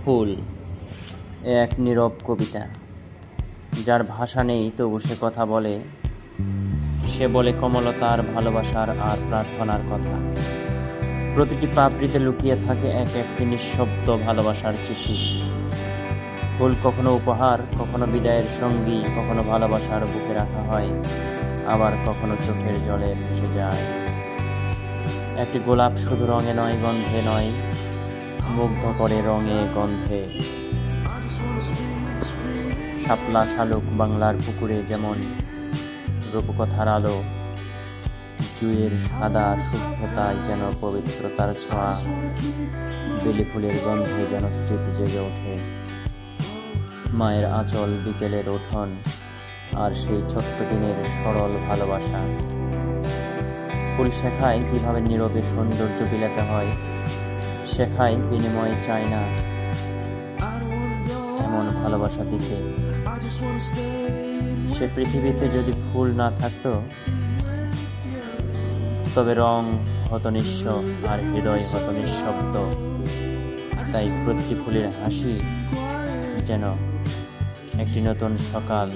ফুল এক নীরব কবিতা, যার ভাষা নেই তবু সে কথা বলে। সে বলে কমলতার, ভালোবাসার আর প্রার্থনার কথা। প্রতিটি পাপড়িতে লুকিয়ে থাকে এক একটি নিঃশব্দ ভালোবাসার চিঠি। ফুল কখনো উপহার, কখনো বিদায়ের সঙ্গী, কখনো ভালোবাসার বুকে রাখা হয়, আবার কখনো চোখের জলে ভেসে যায়। একটি গোলাপ শুধু রঙে নয়, গন্ধে নয়, মুগ্ধ করে রঙে গন্ধে। শাপলা শালুক বাংলার পুকুরে যেমন রূপকথার আলো, জুঁয়ের সাদা শুভ্রতায় যেন পবিত্রতার ছোঁয়া, বেলি ফুলের গন্ধে যেন স্মৃতি জেগে ওঠে। মায়ের আঁচল, বিকেলের উঠোন, আর সেই ছোট্ট দিনের সরল ভালোবাসা। ফুল শেখায় কিভাবে নীরবে সৌন্দর্য বিলাতে হয়, শেখায় বিনিময় চায় না এমন ভালোবাসা দিতে। সে পৃথিবীতে যদি ফুল না থাকতো, তবে রং হতো নিঃস্ব আর হৃদয় হতো নিঃশব্দ। তাই প্রতিটি ফুলের হাসি যেন একটি নতুন সকাল।